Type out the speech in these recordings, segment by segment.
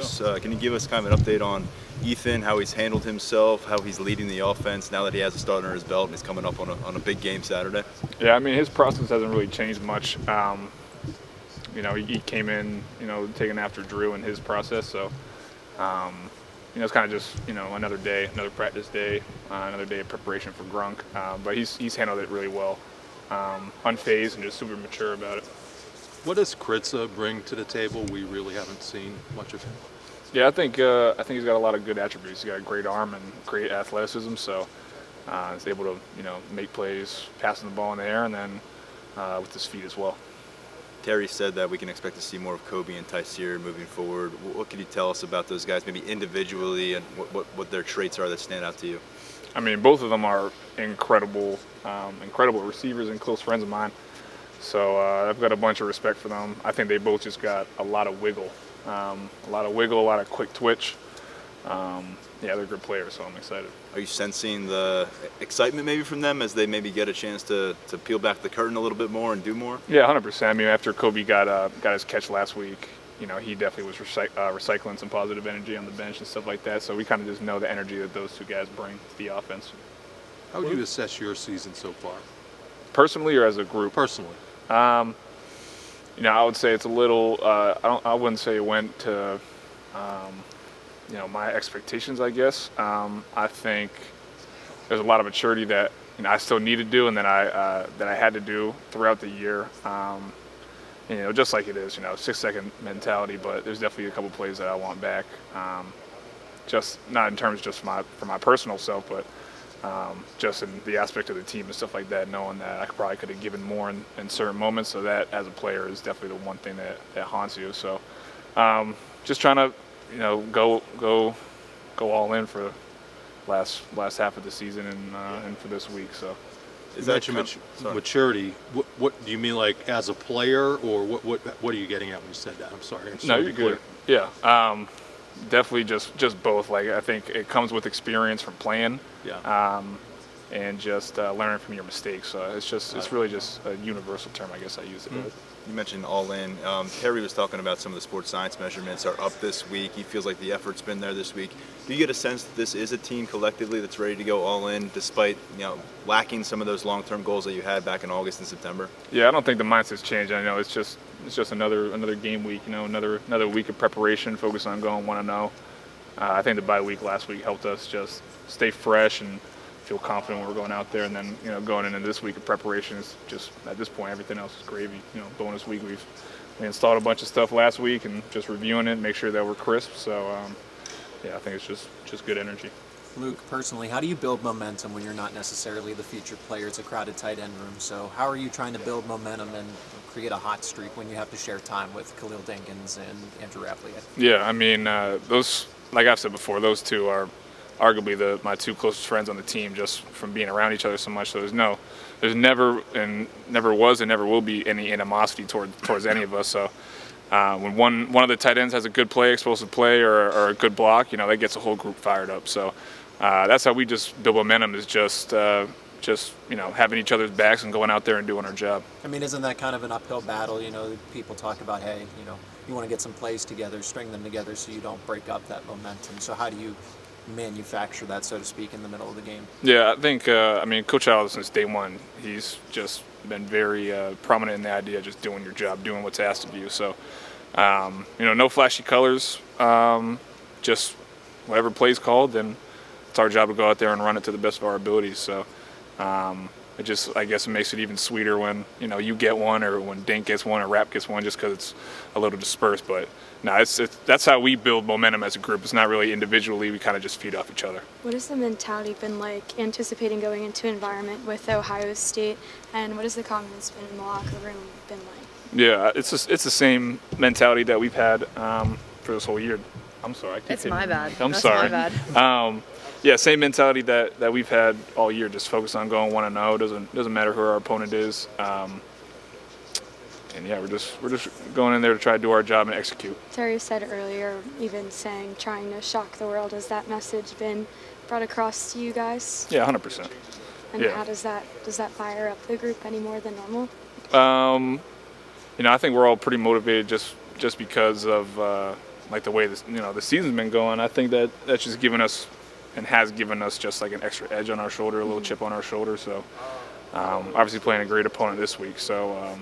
us, can you give us kind of an update on Ethan, how he's handled himself, how he's leading the offense now that he has a start under his belt and he's coming up on a big game Saturday? Yeah, I mean, his process hasn't really changed much. He came in, taking after Drew in his process. So, it's kind of just, another day, another practice day, another day of preparation for Grunk. But he's handled it really well, unfazed and just super mature about it. What does Kritza bring to the table? We really haven't seen much of him. Yeah, I think he's got a lot of good attributes. He's got a great arm and great athleticism, so he's able to, make plays, passing the ball in the air, and then with his feet as well. Terry said that we can expect to see more of Kobe and Tyseer moving forward. What can you tell us about those guys, maybe individually, and what their traits are that stand out to you? I mean, both of them are incredible receivers and close friends of mine. So I've got a bunch of respect for them. I think they both just got a lot of wiggle, a lot of quick twitch. They're good players, so I'm excited. Are you sensing the excitement maybe from them as they maybe get a chance to peel back the curtain a little bit more and do more? Yeah, 100%. I mean, after Kobe got his catch last week, he definitely was recycling some positive energy on the bench and stuff like that. So we kind of just know the energy that those two guys bring to the offense. How would you assess your season so far? Personally or as a group? Personally. I would say it's a little. I wouldn't say it went to, my expectations. I guess. I think there's a lot of maturity that I still need to do, and that I had to do throughout the year. Just like it is, 6-second mentality. But there's definitely a couple plays that I want back. Just not in terms just for my personal self, but. Just in the aspect of the team and stuff like that, knowing that I probably could have given more in certain moments. So that, as a player, is definitely the one thing that haunts you. So, just trying to, go all in for last half of the season and for this week. So, you mentioned maturity. What do you mean, like as a player, or what are you getting at when you said that? I'm sorry. No, you're good. Yeah. Definitely just both. Like, I think it comes with experience from playing, and just learning from your mistakes. So it's really just a universal term, I guess I use it as. You mentioned all in. Terry was talking about some of the sports science measurements are up this week. He feels like the effort's been there this week. Do you get a sense that this is a team collectively that's ready to go all in, despite lacking some of those long-term goals that you had back in August and September? Yeah, I don't think the mindset's changed. I know it's just another game week. Another week of preparation, focus on going 1-0. I think the bye week last week helped us just stay fresh and feel confident when we're going out there, and then going into this week of preparation is just, at this point, everything else is gravy. Bonus week, we installed a bunch of stuff last week and just reviewing it, make sure that we're crisp. So I think it's just good energy. Luke, personally, how do you build momentum when you're not necessarily the featured player? It's a crowded tight end room. So how are you trying to build momentum and create a hot streak when you have to share time with Khalil Dinkins and Andrew Rappleyea? Yeah, I mean, those, like I've said before, those two are arguably my two closest friends on the team, just from being around each other so much. So there's never was and never will be any animosity towards any of us. So when one of the tight ends has a good play, explosive play, or a good block, that gets the whole group fired up. So that's how we just build momentum, is just having each other's backs and going out there and doing our job. I mean, isn't that kind of an uphill battle? People talk about, hey, you want to get some plays together, string them together so you don't break up that momentum. So how do you manufacture that, so to speak, in the middle of the game? Yeah, I think, Coach Allen, since day one, he's just been very prominent in the idea of just doing your job, doing what's asked of you. So, no flashy colors, just whatever play's called, then it's our job to go out there and run it to the best of our abilities. So, I guess it makes it even sweeter when, you get one, or when Dink gets one, or Rap gets one, just because it's a little dispersed. But no, that's how we build momentum as a group. It's not really individually. We kind of just feed off each other. What has the mentality been like anticipating going into an environment with Ohio State, and what has the confidence been in the locker room been like? Yeah, it's the same mentality that we've had for this whole year. I'm sorry. It's my bad. That's sorry. My bad. Same mentality that we've had all year. Just focus on going 1-0. Doesn't matter who our opponent is. We're just going in there to try to do our job and execute. Terry said earlier, even saying trying to shock the world. Has that message been brought across to you guys? Yeah, 100%. And how does that fire up the group any more than normal? I think we're all pretty motivated just because of like the way the season's been going, I think that's just given us and has given us just like an extra edge on our shoulder, a little chip on our shoulder. So obviously playing a great opponent this week. So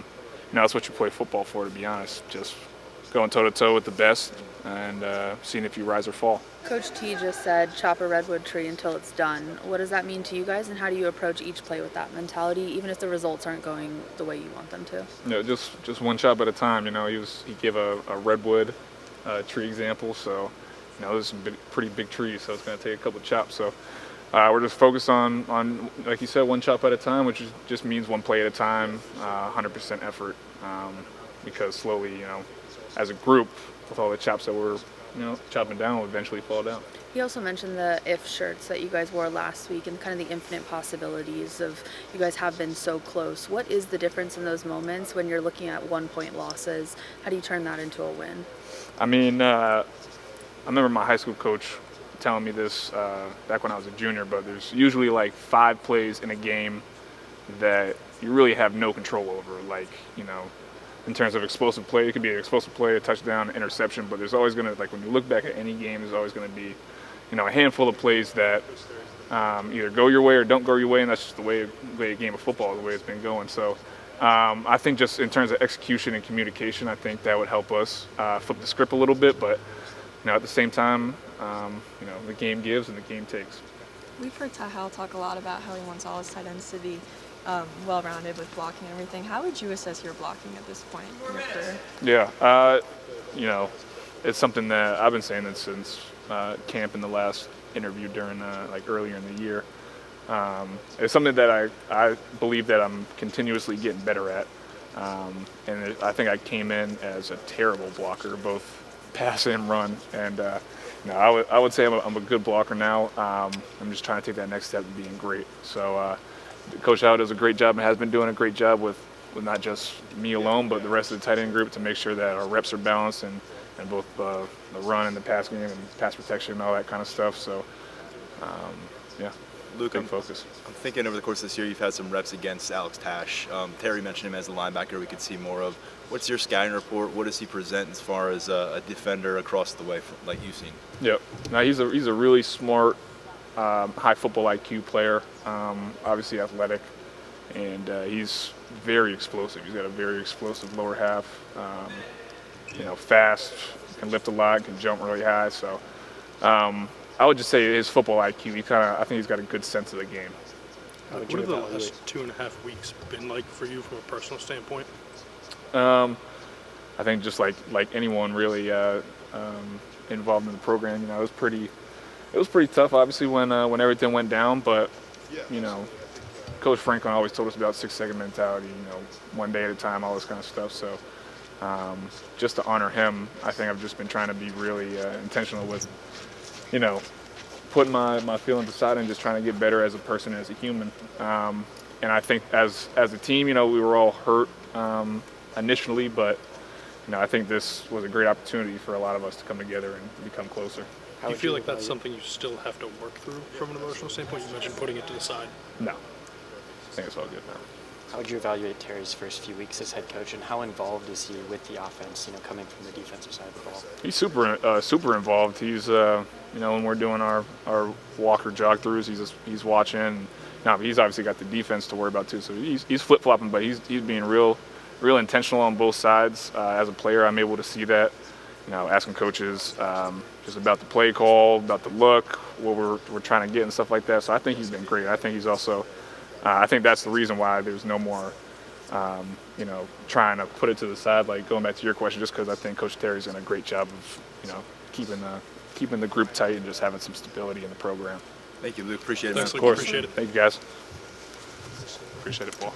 that's what you play football for, to be honest. Just going toe-to-toe with the best and seeing if you rise or fall. Coach T just said chop a redwood tree until it's done. What does that mean to you guys, and how do you approach each play with that mentality, even if the results aren't going the way you want them to? Just one chop at a time. He gave a redwood tree example, so there's some pretty big trees, so it's going to take a couple of chops. So we're just focused on like you said, one chop at a time, which just means one play at a time, 100% effort, because slowly, as a group, with all the chops that we're chopping down, will eventually fall down. He also mentioned the if shirts that you guys wore last week and kind of the infinite possibilities of you guys have been so close. What is the difference in those moments when you're looking at 1-point losses? How do you turn that into a win? I mean, I remember my high school coach telling me this back when I was a junior, but there's usually like 5 plays in a game that you really have no control over, in terms of explosive play. It could be an explosive play, a touchdown, an interception, but there's always going to, when you look back at any game, there's always going to be, a handful of plays that either go your way or don't go your way, and that's just the way a game of football is, the way it's been going. So I think just in terms of execution and communication, I think that would help us flip the script a little bit, but at the same time, the game gives and the game takes. We've heard Tahal talk a lot about how he wants all his tight ends to be well-rounded with blocking and everything. How would you assess your blocking at this point in your career? Yeah, it's something that I've been saying that since camp in the last interview during earlier in the year. It's something that I believe that I'm continuously getting better at, and I think I came in as a terrible blocker, both pass and run, and I would say I'm a good blocker now. I'm just trying to take that next step to being great. So Coach Howe does a great job and has been doing a great job with not just me alone, but the rest of the tight end group to make sure that our reps are balanced and both the run and the pass game and pass protection and all that kind of stuff. So, Luke, big focus. I'm thinking over the course of this year you've had some reps against Alex Tatsch. Terry mentioned him as a linebacker we could see more of. What's your scouting report? What does he present as far as a defender across the way, like you've seen? Yep. Now he's a really smart, high football IQ player, obviously athletic, and he's very explosive. He's got a very explosive lower half, fast, can lift a lot, can jump really high. So I would just say his football IQ, I think he's got a good sense of the game. What have the last 2.5 weeks been like for you from a personal standpoint? I think just like anyone really involved in the program, it was pretty tough, obviously, when everything went down. But Coach Franklin always told us about 6-second mentality, one day at a time, all this kind of stuff. So just to honor him, I think I've just been trying to be really intentional with, putting my feelings aside and just trying to get better as a person and as a human. And I think as a team, we were all hurt initially, but I think this was a great opportunity for a lot of us to come together and become closer. Do you feel like that's something you still have to work through from an emotional standpoint? You mentioned putting it to the side. No, I think it's all good now. How would you evaluate Terry's first few weeks as head coach, and how involved is he with the offense, coming from the defensive side of the ball? He's super involved. He's when we're doing our walk or jog throughs, he's watching. Now he's obviously got the defense to worry about too, so he's flip flopping, but he's being real intentional on both sides. As a player, I'm able to see that. Asking coaches just about the play call, about the look, what we're trying to get and stuff like that. So I think he's been great. I think he's also, I think that's the reason why there's no more, trying to put it to the side. Like going back to your question, just because I think Coach Terry's done a great job of, keeping the group tight and just having some stability in the program. Thank you, Luke. Appreciate it. Thanks, Man. Luke. Of course. Appreciate it. Thank you, guys. Appreciate it, Paul.